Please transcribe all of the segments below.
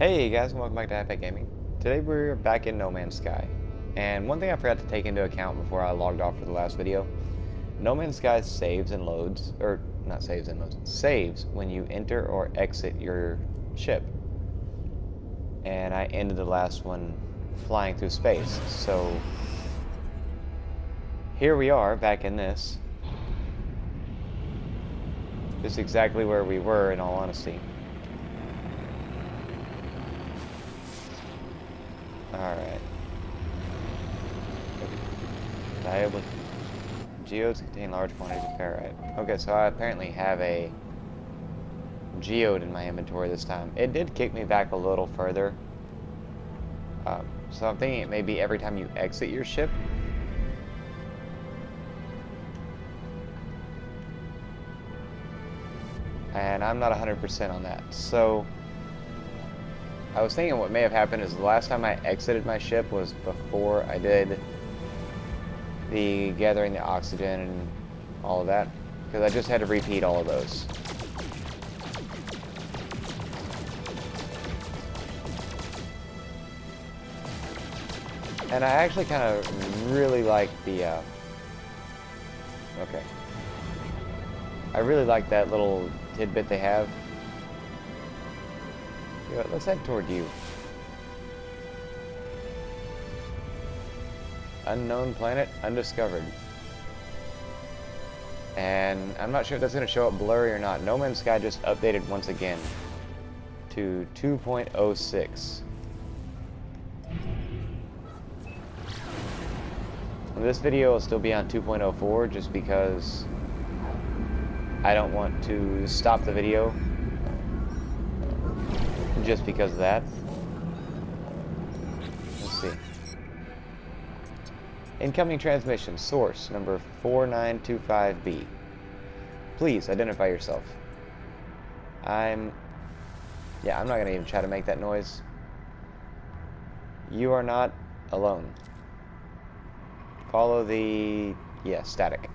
Hey guys, and welcome back to Epic Gaming. Today we're back in No Man's Sky. And one thing I forgot to take into account before I logged off for the last video, No Man's Sky saves and loads, or not saves and loads, saves when you enter or exit your ship. And I ended the last one flying through space, so here we are back in this. Just exactly where we were in all honesty. Alright. Valuable geodes contain large quantities of ferrite. Okay, so I apparently have a geode in my inventory this time. It did kick me back a little further. So I'm thinking it may be every time you exit your ship. And I'm not 100% on that. So I was thinking what may have happened is the last time I exited my ship was before I did the gathering the oxygen and all of that, because I just had to repeat all of those. And I actually kind of really like the okay, I really like that little tidbit they have. You know, let's head toward you. Unknown planet, undiscovered. And I'm not sure if that's going to show up blurry or not. No Man's Sky just updated once again to 2.06. This video will still be on 2.04 just because I don't want to stop the video just because of that. Let's see. Incoming transmission, source number 4925B. Please identify yourself. I'm not gonna even try to make that noise. You are not alone. Follow the, static.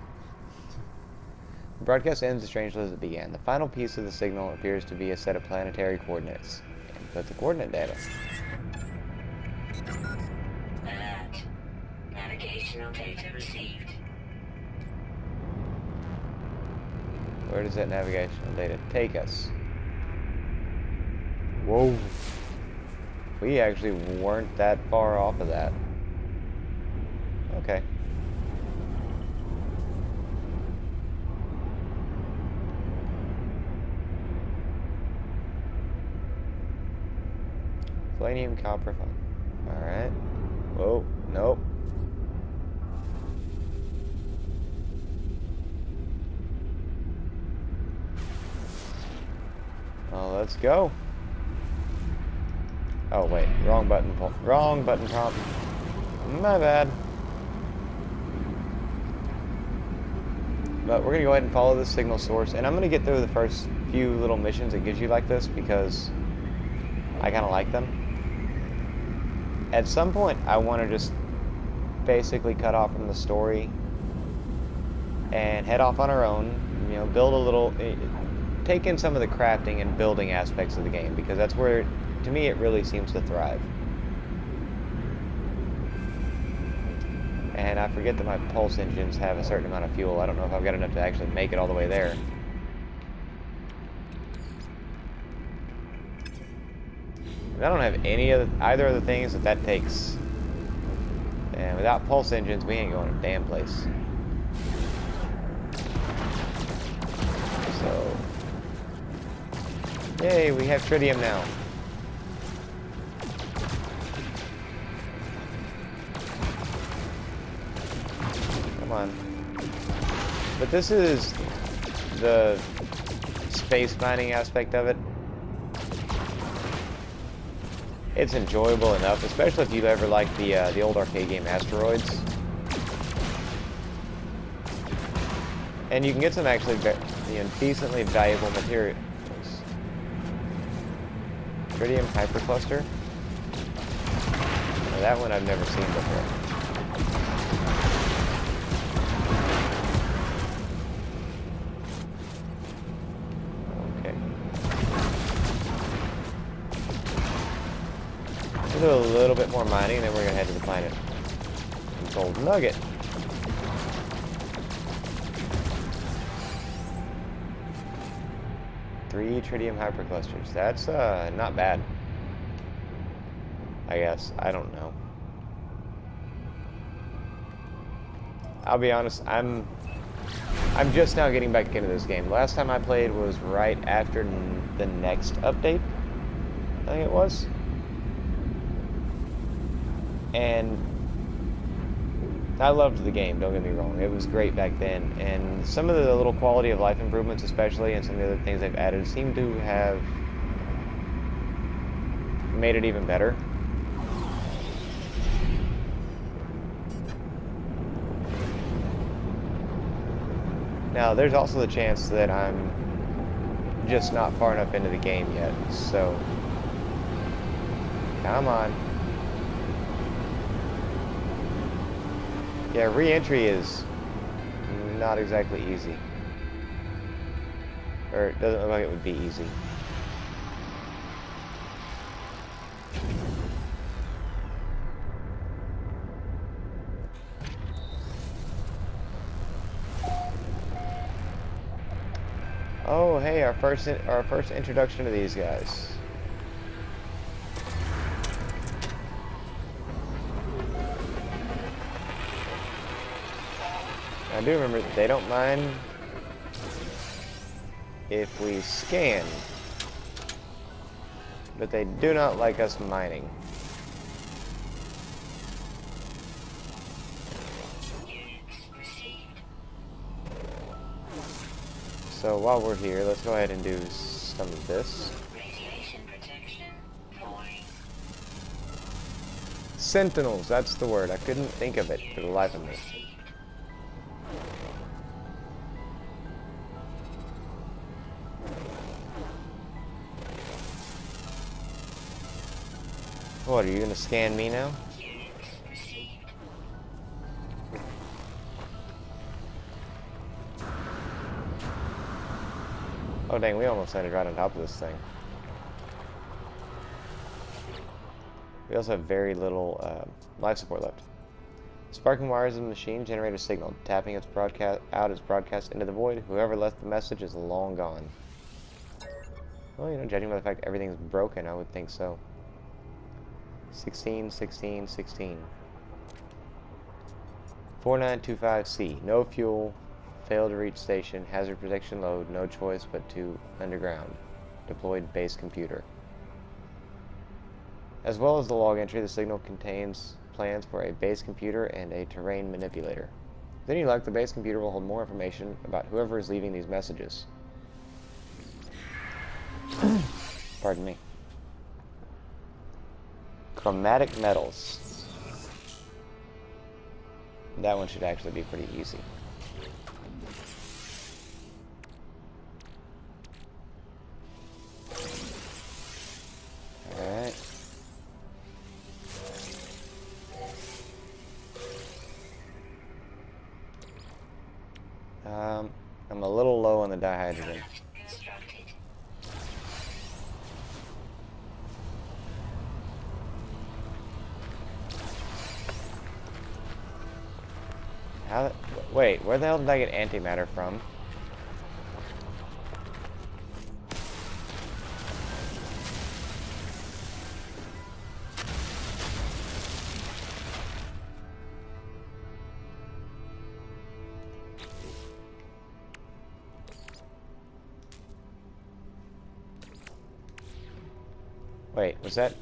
The broadcast ends as strangely as it began. The final piece of the signal appears to be a set of planetary coordinates. Input the coordinate data. Alert. Navigational data received. Where does that navigational data take us? Whoa. We actually weren't that far off of that. Okay. Palladium, copper. Alright. Whoa. Nope. Well, let's go. Oh, wait. Wrong button. Wrong button prompt. My bad. But we're going to go ahead and follow the signal source. And I'm going to get through the first few little missions it gives you like this because I kind of like them. At some point, I want to just basically cut off from the story and head off on our own. You know, build a little... take in some of the crafting and building aspects of the game because that's where, to me, it really seems to thrive. And I forget that my pulse engines have a certain amount of fuel. I don't know if I've got enough to actually make it all the way there. I don't have either of the things that takes. And without pulse engines, we ain't going a damn place. So, yay, we have tritium now. Come on. But this is the space mining aspect of it. It's enjoyable enough, especially if you've ever liked the old arcade game Asteroids. And you can get some actually decently valuable materials. Tritium hypercluster. Now, that one I've never seen before. We'll do a little bit more mining, and then we're gonna head to the planet. Gold nugget. Three tritium hyperclusters. That's not bad. I guess. I don't know. I'll be honest, I'm just now getting back into this game. Last time I played was right after the next update, I think it was. And I loved the game, don't get me wrong. It was great back then. And some of the little quality of life improvements, especially, and some of the other things they've added, seem to have made it even better. Now, there's also the chance that I'm just not far enough into the game yet, so come on. Yeah, re-entry is not exactly easy. Or it doesn't look like it would be easy. Oh, hey, our first introduction to these guys. I do remember that they don't mind if we scan, but they do not like us mining. So while we're here, let's go ahead and do some of this. Radiation protection falling. Sentinels, that's the word. I couldn't think of it for the life of me. What, are you gonna scan me now? Oh dang, we almost landed right on top of this thing. We also have very little life support left. Sparking wires of the machine generate a signal. Tapping its broadcast out its broadcast into the void. Whoever left the message is long gone. Well, you know, judging by the fact everything's broken, I would think so. 16, 16, 16. 4925C. No fuel. Failed to reach station. Hazard protection load. No choice but to underground. Deployed base computer. As well as the log entry, the signal contains plans for a base computer and a terrain manipulator. Then you luck, the base computer will hold more information about whoever is leaving these messages. Pardon me. Chromatic metals. That one should actually be pretty easy. Alright. I'm a little low on the dihydrogen. Wait, where the hell did I get antimatter from? Wait, was that...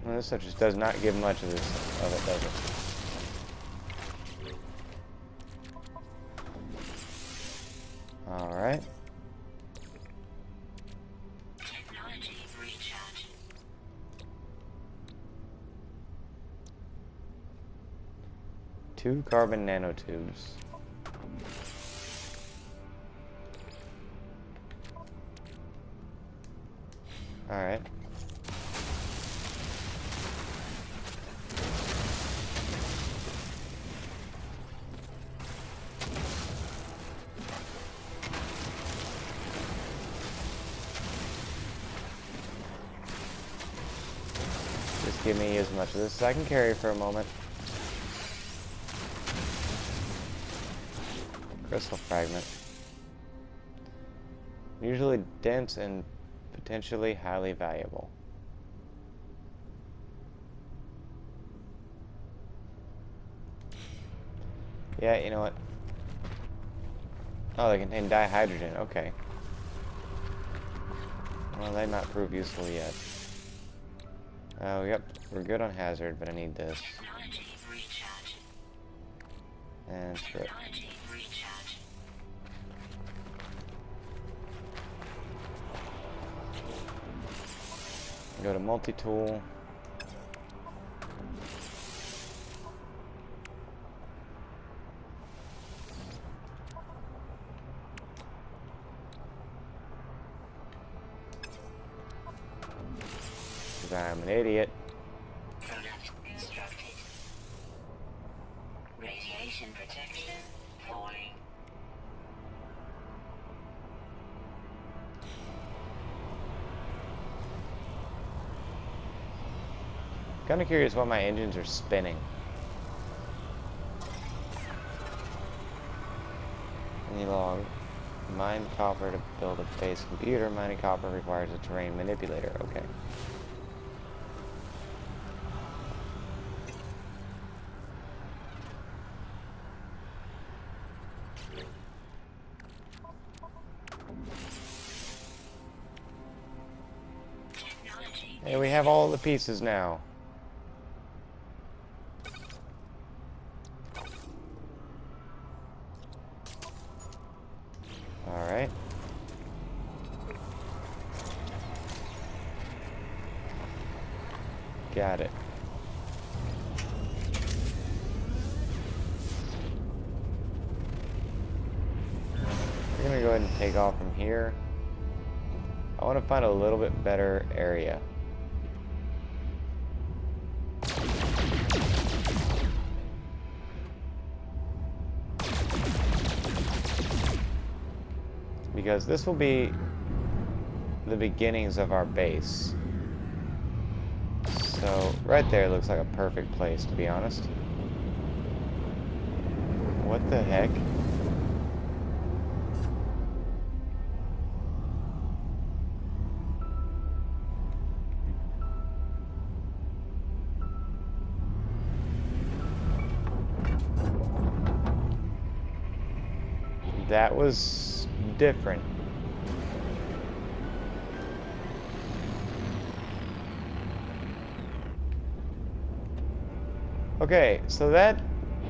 Well, this stuff just does not give much of this of it, does it? Alright. Technology recharge. 2 carbon nanotubes. Alright. Give me as much of this as I can carry for a moment. Crystal fragment. Usually dense and potentially highly valuable. Yeah, you know what? Oh, they contain dihydrogen. Okay. Well, they might prove useful yet. Oh, yep. We're good on hazard, but I need this. Technology recharge. And strip. Technology recharge. Go to multi-tool. Because I'm an idiot. Product constructed. Radiation protection falling. Kind of curious why my engines are spinning. Any log. Mine copper to build a base computer. Mining copper requires a terrain manipulator. Okay. Technology. Hey, we have all the pieces now. Alright. Got it. We're gonna go ahead and take off from here. I want to find a little bit better area. Because this will be the beginnings of our base. So, right there looks like a perfect place, to be honest. What the heck? That was different. Okay, so that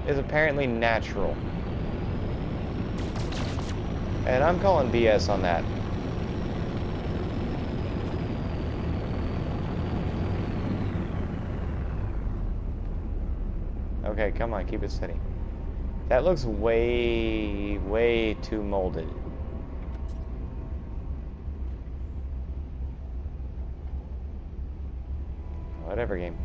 is apparently natural. And I'm calling BS on that. Okay, come on, keep it steady. That looks way, way too molded. Whatever, game.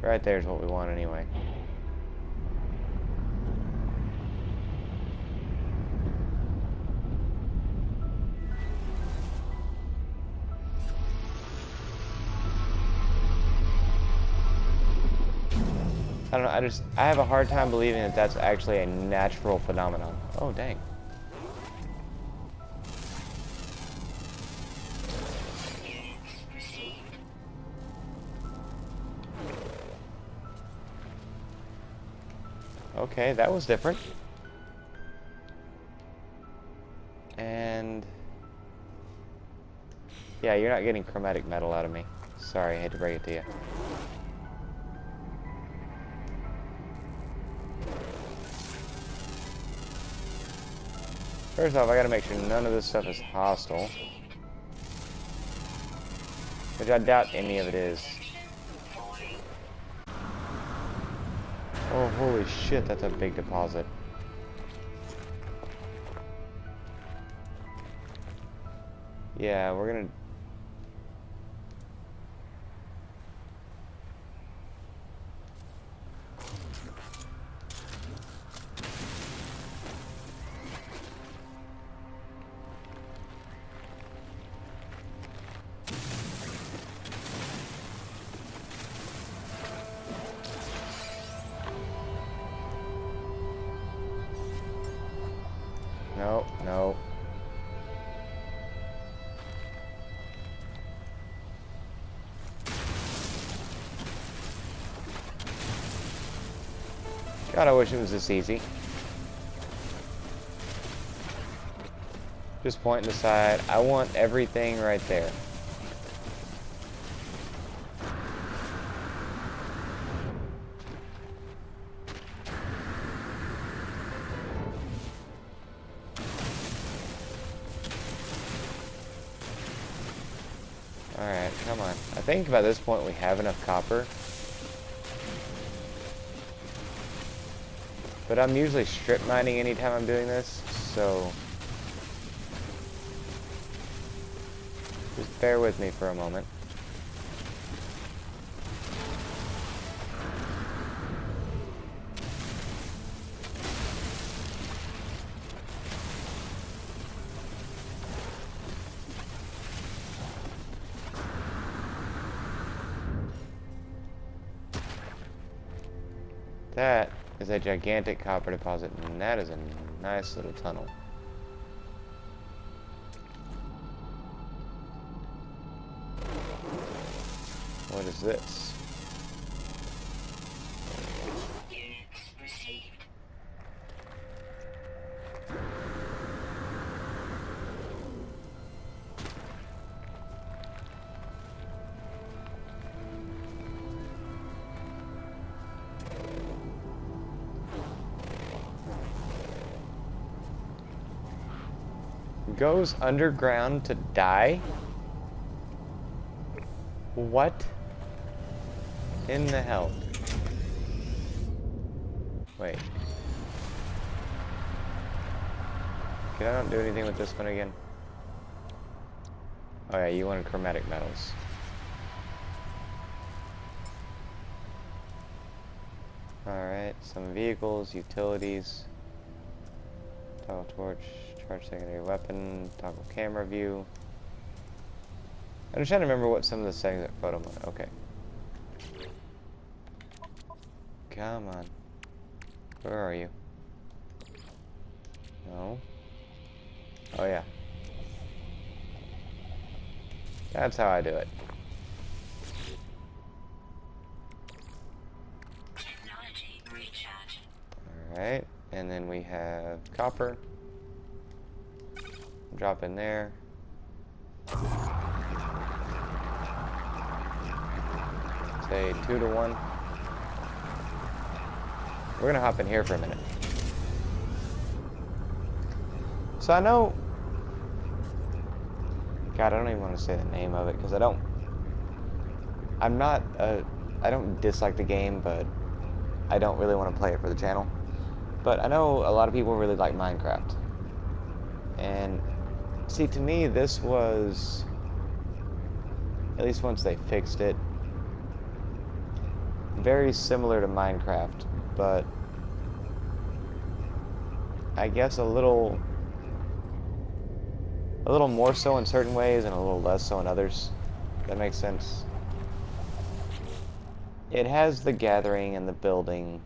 Right there's what we want anyway. I don't know, I have a hard time believing that that's actually a natural phenomenon. Oh, dang. Units received. Okay, that was different. And... yeah, you're not getting chromatic metal out of me. Sorry, I hate to break it to you. First off, I gotta make sure none of this stuff is hostile. Which I doubt any of it is. Oh, holy shit, that's a big deposit. Yeah, we're gonna... No, no. God, I wish it was this easy. Just pointing the side. I want everything right there. Alright, come on. I think by this point we have enough copper. But I'm usually strip mining anytime I'm doing this, so just bear with me for a moment. That is a gigantic copper deposit, and that is a nice little tunnel. What is this? Units received. Goes underground to die? What in the hell? Wait. Can I not do anything with this one again? Oh yeah, you wanted chromatic metals. Alright, some vehicles, utilities. Toggle torch, charge secondary weapon, toggle camera view. I'm just trying to remember what some of the settings are. Photo mode, okay. Come on. Where are you? No. Oh yeah. That's how I do it. Technology recharge. Alright, and then we have copper. Drop in there. Say 2 to 1. We're gonna hop in here for a minute. So I know... God, I don't even want to say the name of it, because I don't dislike the game, but I don't really want to play it for the channel. But I know a lot of people really like Minecraft. And see, to me, this was, at least once they fixed it, very similar to Minecraft, but I guess a little more so in certain ways and a little less so in others. That makes sense. It has the gathering and the building,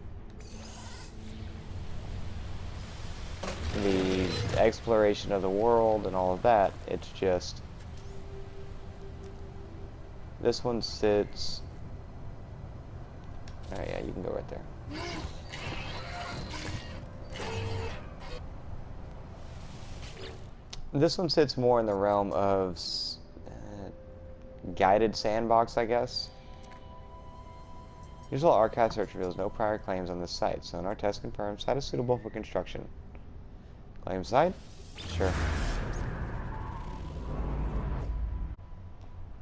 the exploration of the world and all of that. It's just this one sits... Oh yeah, you can go right there. This one sits more in the realm of guided sandbox, I guess. Usual archive search reveals no prior claims on this site, so our test confirms site is suitable for construction. Claim site? Sure.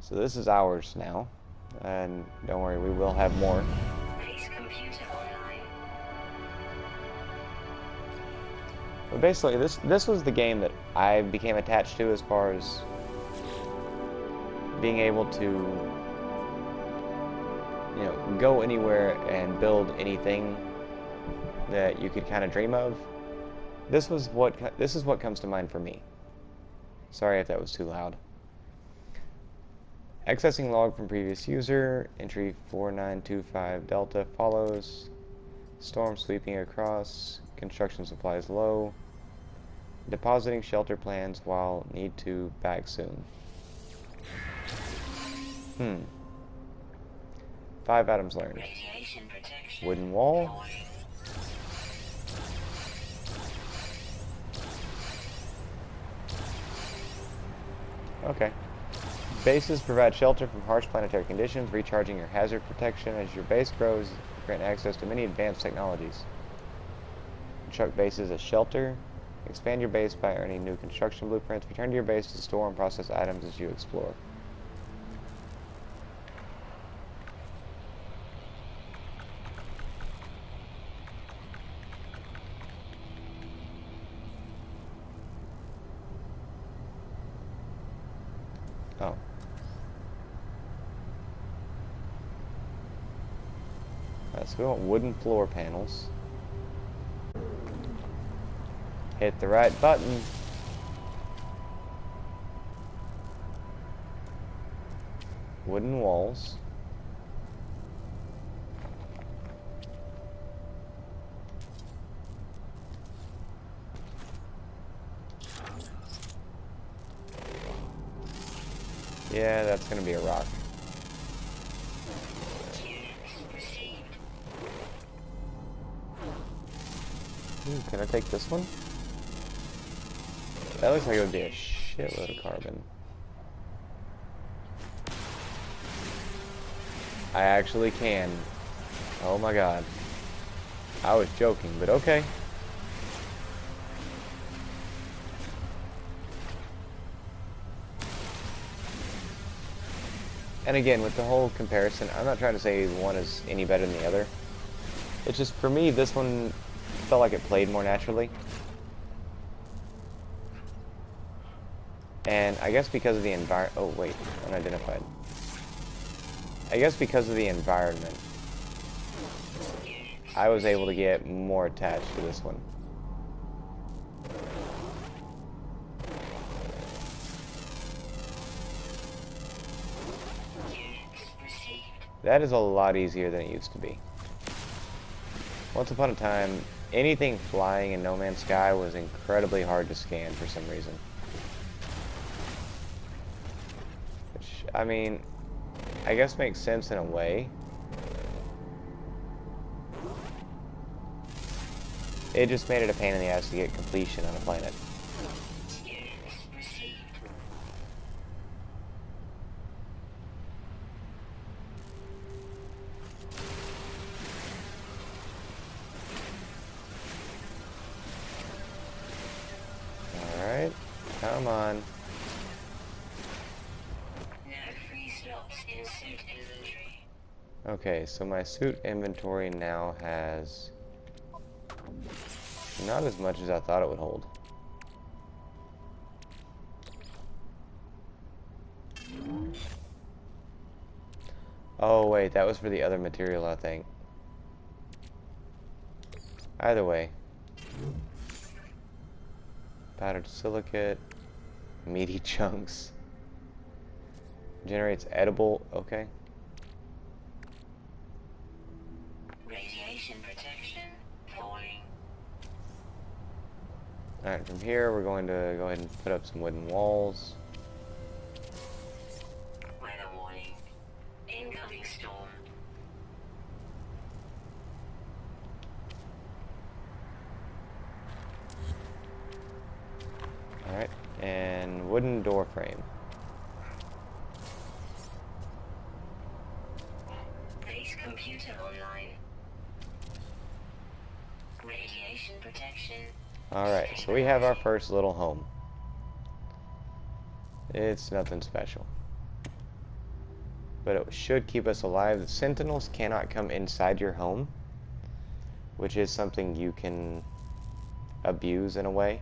So this is ours now, and don't worry, we will have more. Base computer online. But basically, this was the game that I became attached to as far as being able to, you know, go anywhere and build anything that you could kind of dream of. This is what comes to mind for me. Sorry if that was too loud. Accessing log from previous user. Entry 4925 Delta follows. Storm sweeping across. Construction supplies low. Depositing shelter plans while need to back soon. 5 items learned. Radiation protection. Wooden wall. Falling. Okay. Bases provide shelter from harsh planetary conditions, recharging your hazard protection. As your base grows, grant access to many advanced technologies. Construct bases as shelter. Expand your base by earning new construction blueprints. Return to your base to store and process items as you explore. Oh. Alright, so we want wooden floor panels. Hit the right button. Wooden walls. Yeah, that's gonna be a rock. Ooh, can I take this one? That looks like it would be a shitload of carbon. I actually can. Oh my god. I was joking, but okay. And again, with the whole comparison, I'm not trying to say one is any better than the other. It's just, for me, this one felt like it played more naturally. And I guess because of the environment... Oh, wait. Unidentified. I guess because of the environment, I was able to get more attached to this one. That is a lot easier than it used to be. Once upon a time, anything flying in No Man's Sky was incredibly hard to scan for some reason. Which, I mean, I guess makes sense in a way. It just made it a pain in the ass to get completion on a planet. Alright, come on. Okay, so my suit inventory now has not as much as I thought it would hold. Oh wait, that was for the other material, I think. Either way. Powdered silicate. Meaty chunks. Generates edible, okay. Radiation protection. Falling. Alright, from here we're going to go ahead and put up some wooden walls. Weather warning. Incoming storm. Alright, and wooden door frame. Base computer online. Radiation protection. Alright, so we have our first little home. It's nothing special. But it should keep us alive. The sentinels cannot come inside your home, which is something you can abuse in a way.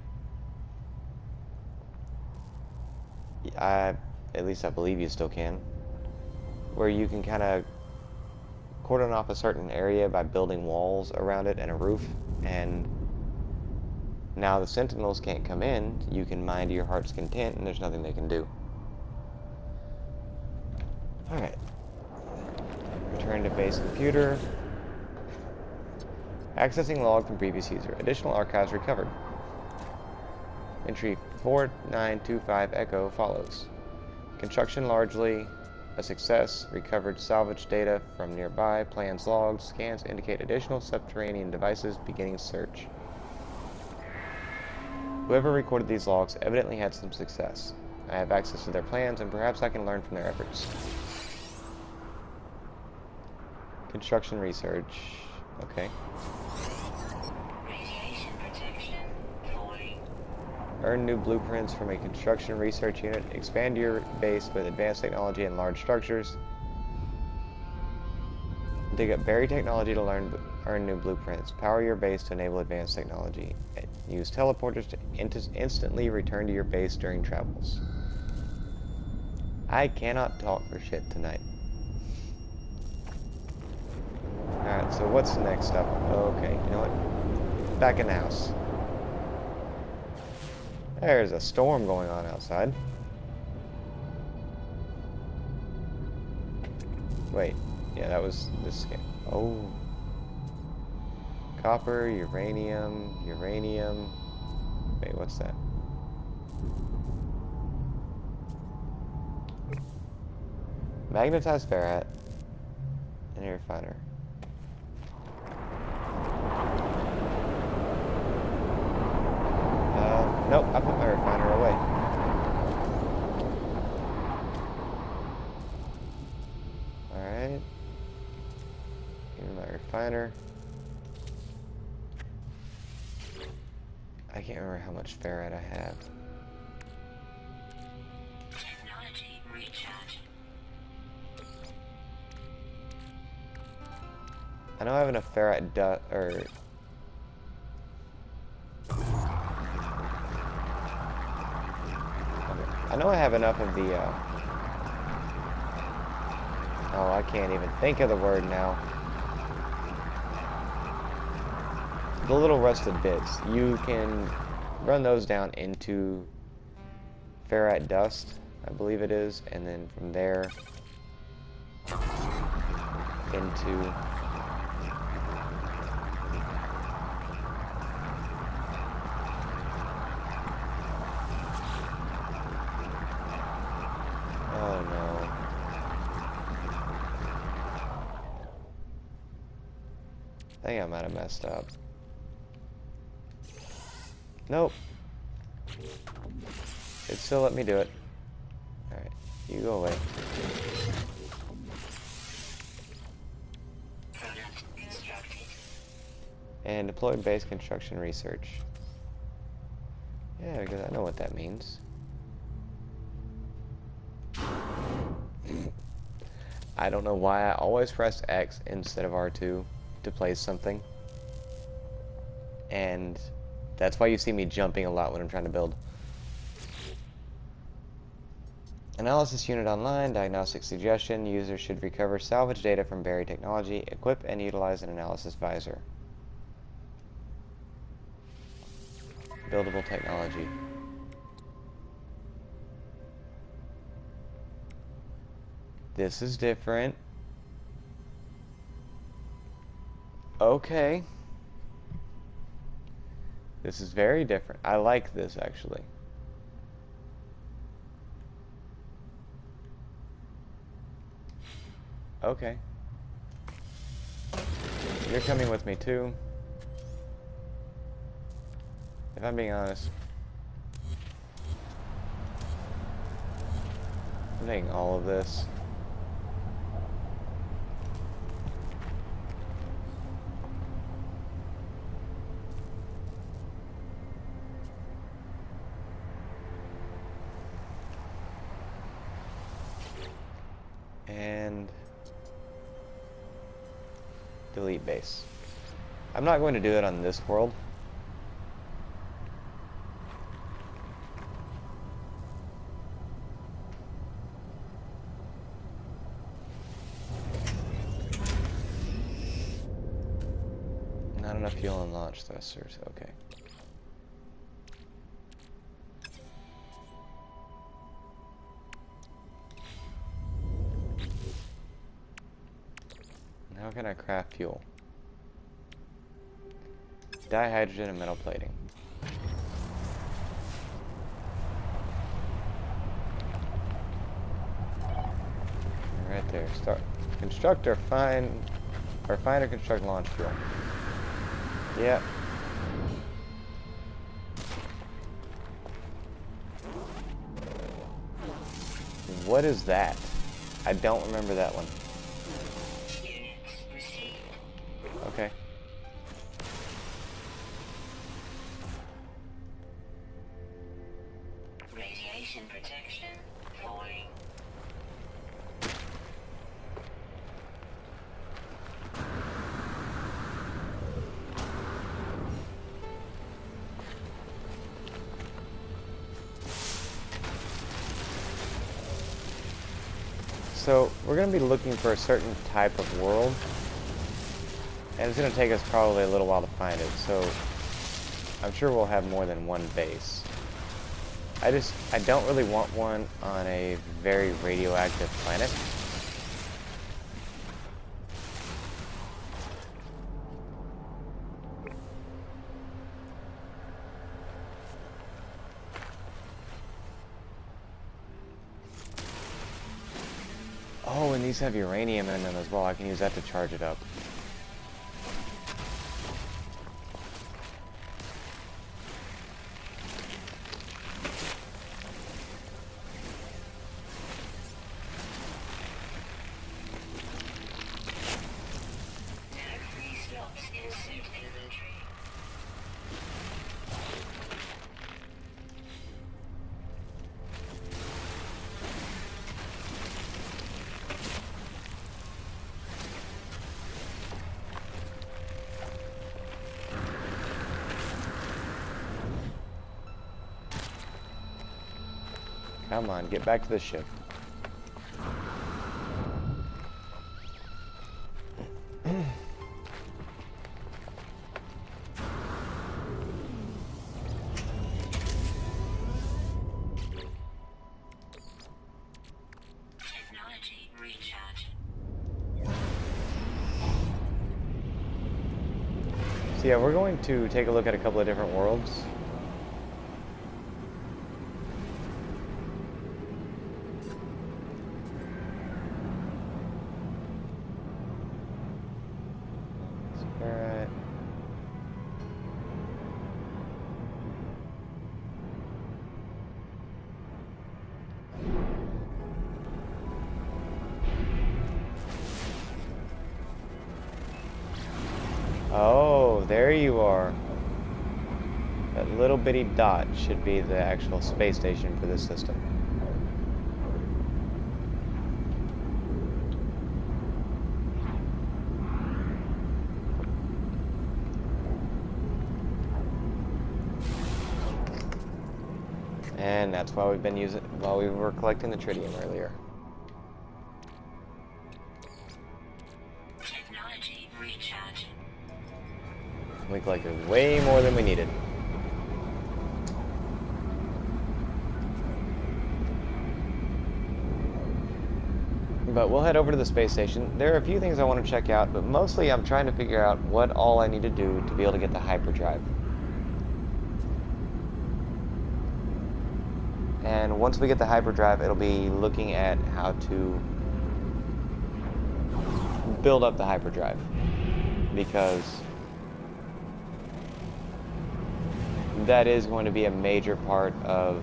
At least I believe you still can. Where you can kind of cordon off a certain area by building walls around it and a roof, and now the sentinels can't come in. You can mine to your heart's content, and there's nothing they can do. Alright. Return to base computer. Accessing log from previous user. Additional archives recovered. Entry 4925 Echo follows. Construction largely a success. Recovered salvage data from nearby. Plans logs. Scans indicate additional subterranean devices. Beginning search. Whoever recorded these logs evidently had some success. I have access to their plans, and perhaps I can learn from their efforts. Construction research. Okay. Radiation protection falling. Earn new blueprints from a construction research unit. Expand your base with advanced technology and large structures. Dig up buried technology to earn new blueprints. Power your base to enable advanced technology. Use teleporters to instantly return to your base during travels. I cannot talk for shit tonight. Alright, so what's the next step? Okay, you know what? Back in the house. There's a storm going on outside. Wait, yeah, that was this game. Oh. Copper, uranium. Wait, what's that? Magnetized ferrite. And a refiner. Nope, I put my refiner away. Alright. Give me my refiner. I can't remember how much ferrite I have. Technology recharge. I know I have enough ferrite I know I have enough of the, oh, I can't even think of the word now. The little rusted bits. You can run those down into ferrite dust, I believe it is, and then from there into oh no. I think I might have messed up. Nope. It still let me do it. Alright, you go away. Product constructed. And deployed base construction research. Yeah, because I know what that means. I don't know why I always press X instead of R2 to place something. And that's why you see me jumping a lot when I'm trying to build. Analysis unit online, diagnostic suggestion. Users should recover salvage data from buried technology. Equip and utilize an analysis visor. Buildable technology. This is different. Okay. This is very different. I like this, actually. Okay. You're coming with me, too. If I'm being honest. I'm taking all of this. And delete base. I'm not going to do it on this world. Not enough fuel on launch thrusters. Okay. How can I craft fuel? Dihydrogen and metal plating. there. Start. Construct or find or construct launch fuel. Yeah. What is that? I don't remember that one. Units received. Okay. Radiation protection falling. So we're going to be looking for a certain type of world, and it's going to take us probably a little while to find it, so I'm sure we'll have more than one base. I don't really want one on a very radioactive planet. Oh, and these have uranium in them as well. I can use that to charge it up. Tag-free slots in suit inventory. Come on, get back to the ship. Technology recharge. So yeah, we're going to take a look at a couple of different worlds. Spirit. Oh, there you are. That little bitty dot should be the actual space station for this system. And that's why we've been using, while we were collecting the tritium earlier. Technology recharge. We collected way more than we needed. But we'll head over to the space station. There are a few things I want to check out, but mostly I'm trying to figure out what all I need to do to be able to get the hyperdrive. And once we get the hyperdrive, it'll be looking at how to build up the hyperdrive. Because that is going to be a major part of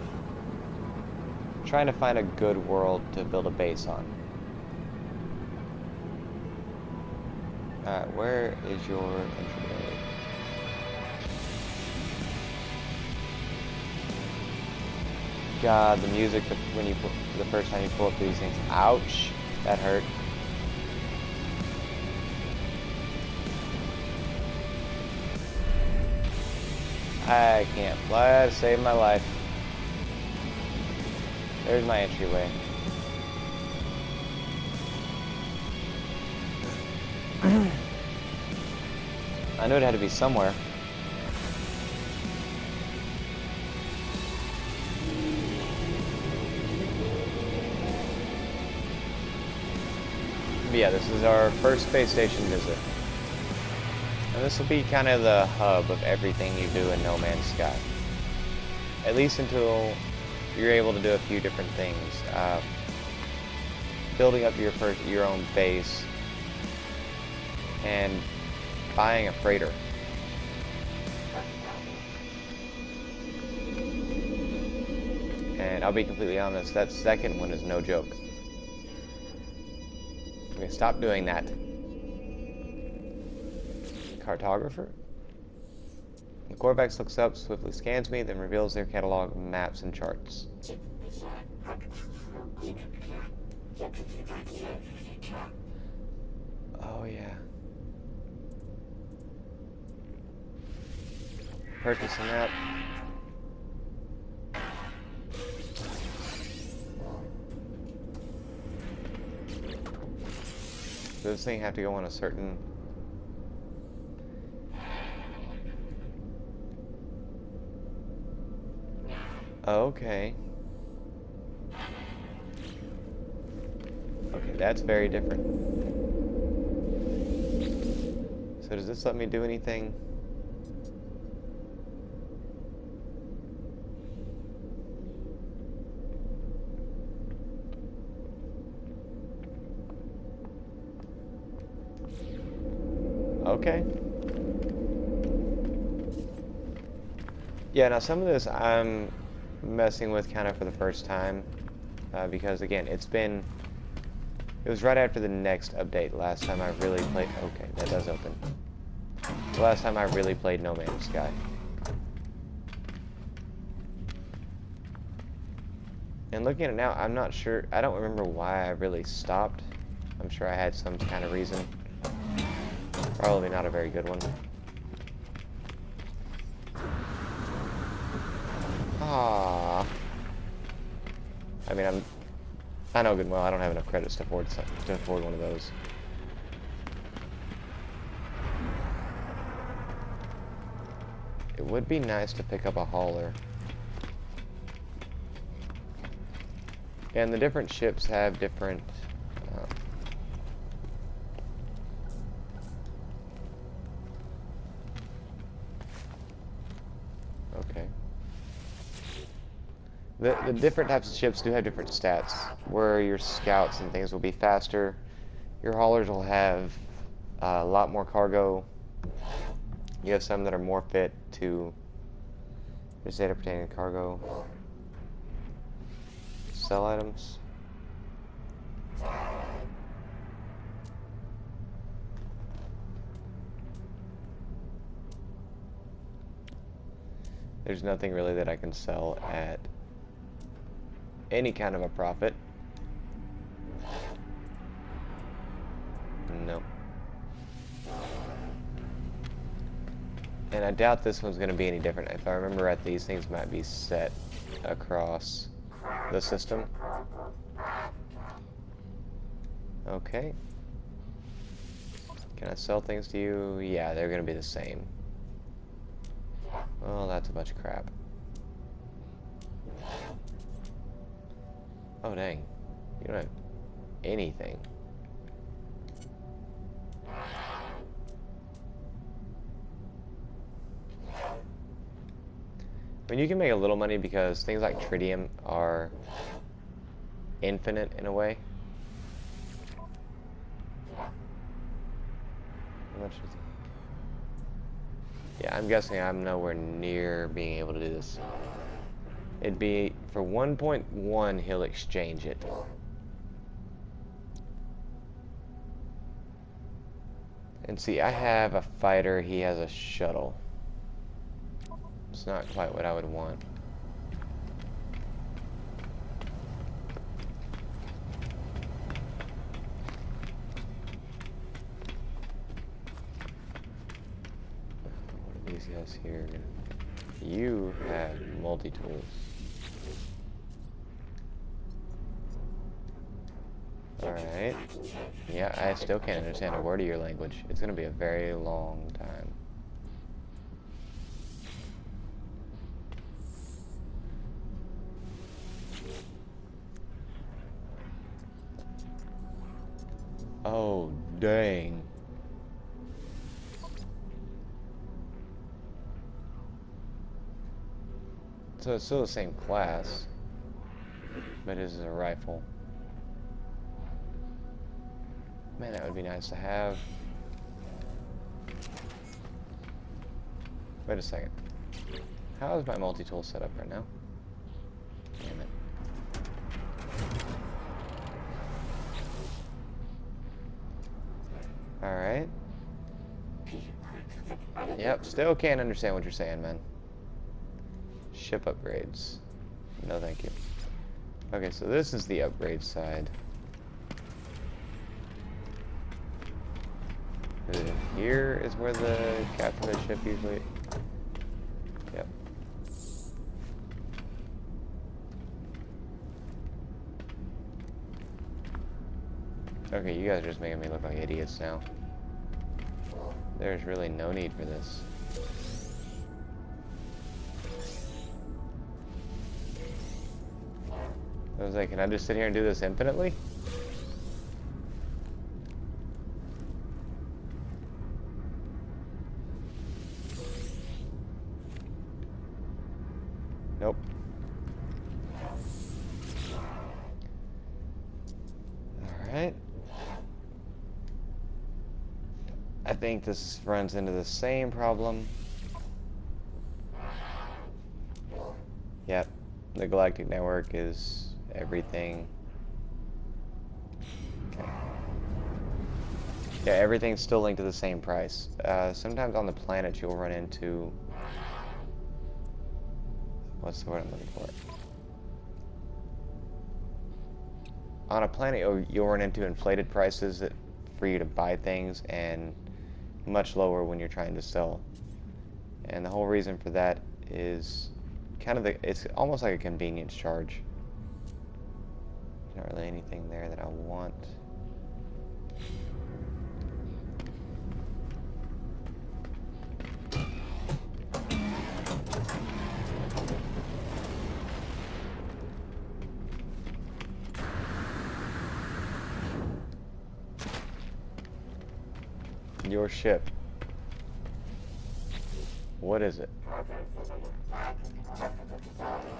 trying to find a good world to build a base on. Alright, where is your entryway? God, the music when you the first time you pull up these things. Ouch, that hurt. I can't fly to save my life. There's my entryway. I knew it had to be somewhere. But yeah, this is our first space station visit. And this will be kind of the hub of everything you do in No Man's Sky. At least until you're able to do a few different things. building up your own base and buying a freighter. And I'll be completely honest, that second one is no joke. Okay, stop doing that. Cartographer? The Corvax looks up, swiftly scans me, then reveals their catalog of maps and charts. Oh yeah. Purchase a map. Does this thing have to go on a certain... Okay. Okay, that's very different. So does this let me do anything? Okay. Yeah, now some of this I'm messing with kind of for the first time because again it was right after the next update last time I really played. Okay, that does open. The last time I really played No Man's Sky. And looking at it now, I'm not sure, I don't remember why I really stopped. I'm sure I had some kind of reason. Probably not a very good one. Ah. I mean, I know good and well I don't have enough credits to afford one of those. It would be nice to pick up a hauler. And the different ships have different okay. The different types of ships do have different stats, where your scouts and things will be faster. Your haulers will have a lot more cargo. You have some that are more fit to just data pertaining to cargo. Sell items. There's nothing really that I can sell at any kind of a profit. Nope. And I doubt this one's going to be any different. If I remember right, these things might be set across the system. Okay. Can I sell things to you? Yeah, they're going to be the same. Well, that's a bunch of crap. Oh, dang. You don't have anything. I mean, you can make a little money because things like tritium are infinite in a way. How much is it? Yeah, I'm guessing I'm nowhere near being able to do this. It'd be, for 1.1, he'll exchange it. And see, I have a fighter, he has a shuttle. It's not quite what I would want. What are these guys here? You have multi-tools. Alright. Yeah, I still can't understand a word of your language. It's gonna be a very long time. Oh, dang. So it's still the same class, but it is a rifle. Man, that would be nice to have. Wait a second. How is my multi-tool set up right now? Damn it. Alright. Yep, still can't understand what you're saying, man. Ship upgrades. No, thank you. Okay, so this is the upgrade side. Here is where the captain of the ship usually... Yep. Okay, you guys are just making me look like idiots now. There's really no need for this. I was like, can I just sit here and do this infinitely? Nope. Alright. I think this runs into the same problem. Yep. The Galactic Network is everything. Okay. Yeah, everything's still linked to the same price. Sometimes on the planet you'll run into... What's the word I'm looking for? On a planet you'll run into inflated prices for you to buy things and much lower when you're trying to sell. And the whole reason for that is kind of it's almost like a convenience charge. There's not really anything there that I want. Your ship. What is it?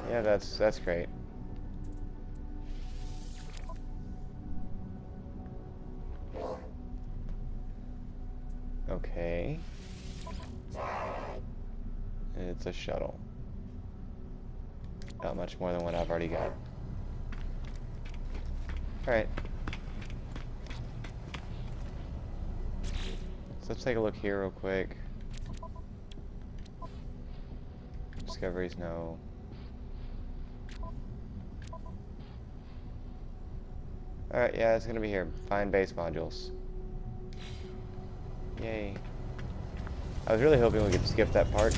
Yeah, that's great. Okay. It's a shuttle. Not much more than what I've already got. Alright. So let's take a look here real quick. Discoveries, no. Alright, yeah, it's gonna be here. Find base modules. Yay. I was really hoping we could skip that part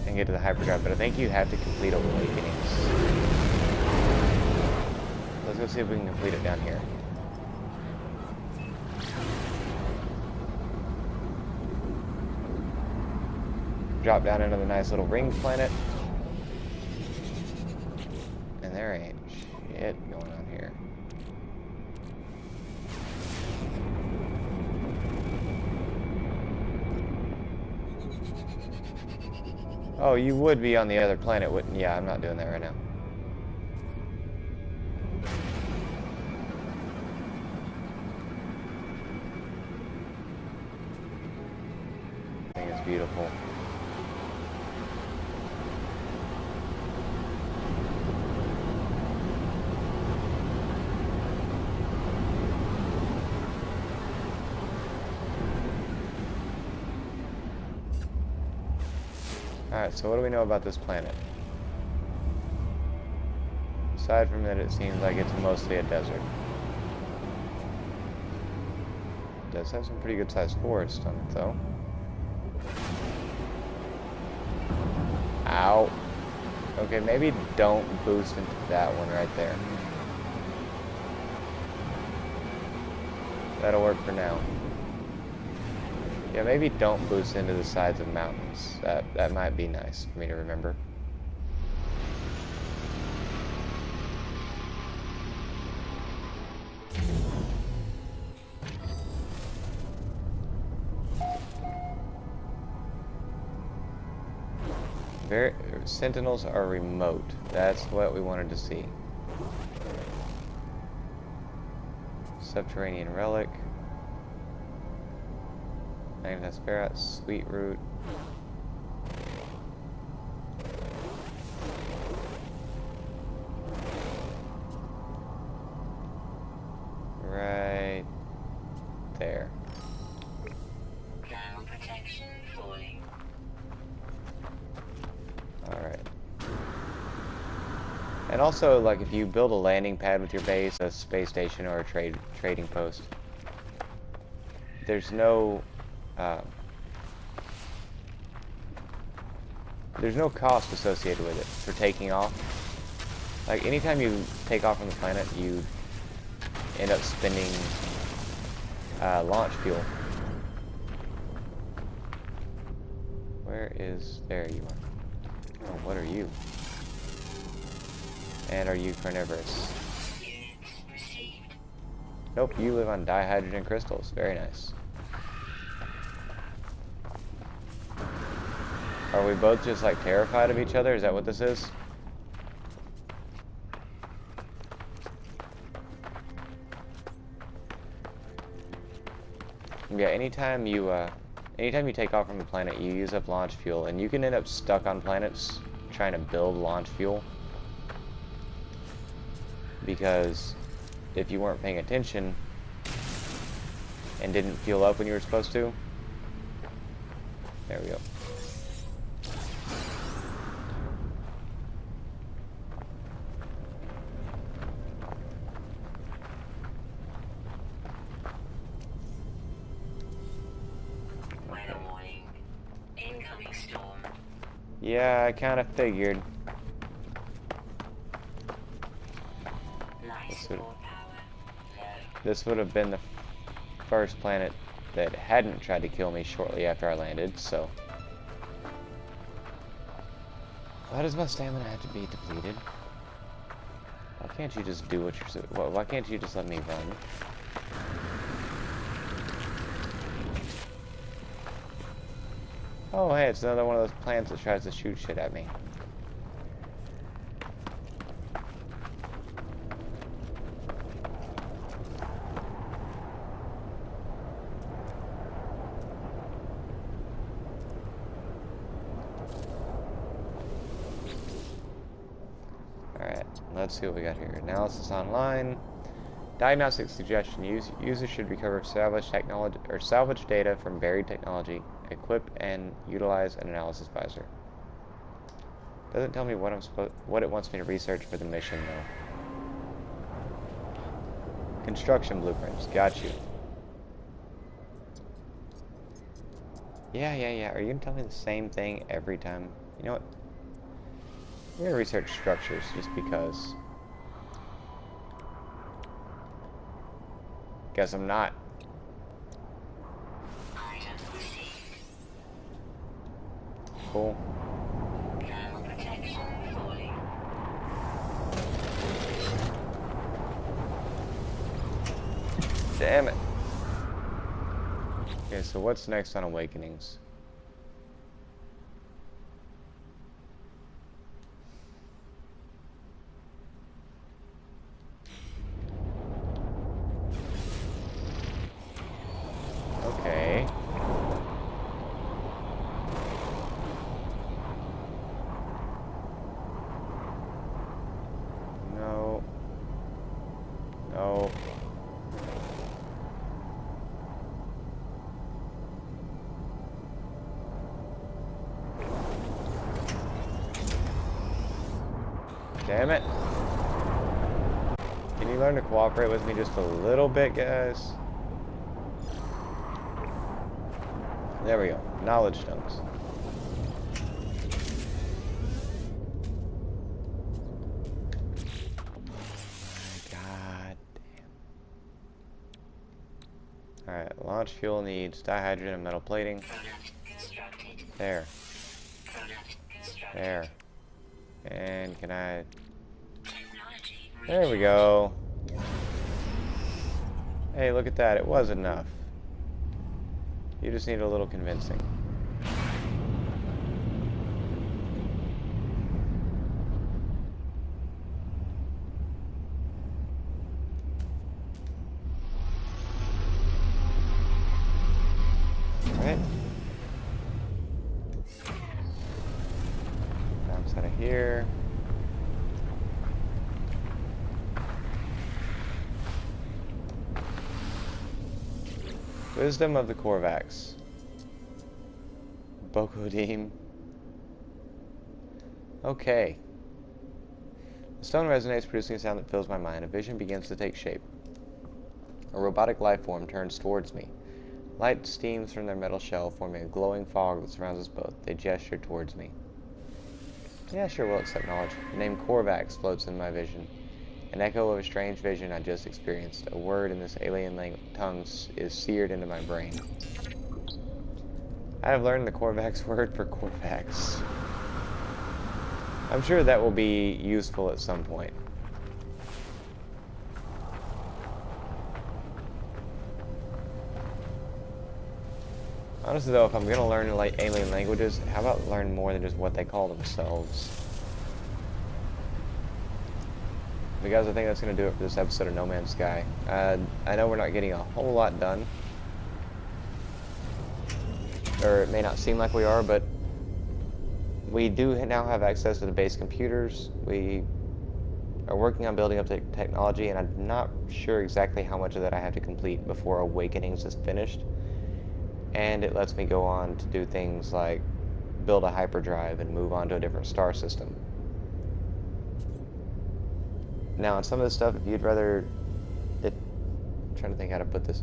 and get to the hyperdrive, but I think you have to complete Awakenings. Let's go see if we can complete it down here. Drop down into the nice little ring planet. And there ain't shit going on here. Oh, you would be on the other planet, wouldn't you? Yeah, I'm not doing that right now. I think it's beautiful. Alright, so what do we know about this planet? Aside from that, it seems like it's mostly a desert. It does have some pretty good sized forest on it, though. Ow. Okay, maybe don't boost into that one right there. That'll work for now. Yeah, maybe don't boost into the sides of mountains. That might be nice for me to remember. Sentinels are remote. That's what we wanted to see. Subterranean relic. Magnetic sweet root. Right there. Ground protection falling. Alright. And also, like, if you build a landing pad with your base, a space station, or a trading post, there's no cost associated with it for taking off. Like, anytime you take off from the planet, you end up spending launch fuel. Where is... There you are. Oh, what are you? And are you carnivorous? Units received. Nope, you live on dihydrogen crystals. Very nice. Are we both just, like, terrified of each other? Is that what this is? Yeah, anytime you take off from the planet, you use up launch fuel, and you can end up stuck on planets trying to build launch fuel. Because if you weren't paying attention and didn't fuel up when you were supposed to, there we go. Weather warning. Incoming storm. Yeah, I kind of figured. Life support power low. This would have been the first planet that hadn't tried to kill me shortly after I landed, so... Why does my stamina have to be depleted? Why can't you just do what you're... Why can't you just let me run? Oh, hey, it's another one of those plants that tries to shoot shit at me. Alright, let's see what we got here. Analysis online. Diagnostic suggestion. Users should recover salvage technology or salvage data from buried technology. Equip and utilize an analysis visor. Doesn't tell me what it wants me to research for the mission though. Construction blueprints. Got you. Yeah. Are you gonna tell me the same thing every time? You know what? I'm gonna research structures just because. Guess I'm not. Items received. Cool. Thermal protection falling. Damn it. Okay, so what's next on Awakenings? Okay. No. No. Damn it. Can you learn to cooperate with me just a little bit, guys? There we go. Knowledge stones. God damn. Alright, launch fuel needs dihydrogen and metal plating. Product constructed. There. Product constructed. There. And can I... Technology There we go. Hey, look at that. It was enough. You just need a little convincing. Alright. Bounce out of here. Wisdom of the Korvax. Bokodim. Okay. The stone resonates, producing a sound that fills my mind. A vision begins to take shape. A robotic life form turns towards me. Light steams from their metal shell, forming a glowing fog that surrounds us both. They gesture towards me. Yeah, sure, we'll accept knowledge. The name Korvax floats in my vision. An echo of a strange vision I just experienced. A word in this alien tongue is seared into my brain. I have learned the Korvax word for Korvax. I'm sure that will be useful at some point. Honestly though, if I'm gonna learn like alien languages, how about learn more than just what they call themselves? But guys, I think that's gonna do it for this episode of No Man's Sky. I know we're not getting a whole lot done. Or it may not seem like we are, but we do now have access to the base computers. We are working on building up the technology, and I'm not sure exactly how much of that I have to complete before Awakenings is finished. And it lets me go on to do things like build a hyperdrive and move on to a different star system. Now, on some of this stuff, if you'd rather... I'm trying to think how to put this.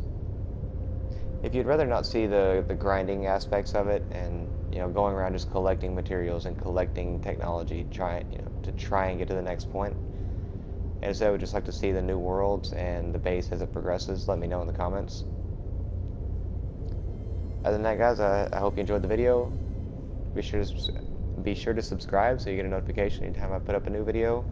If you'd rather not see the grinding aspects of it and, you know, going around just collecting materials and collecting technology, to try and get to the next point, and instead would just like to see the new worlds and the base as it progresses, let me know in the comments. Other than that, guys, I hope you enjoyed the video. Be sure to subscribe so you get a notification anytime I put up a new video.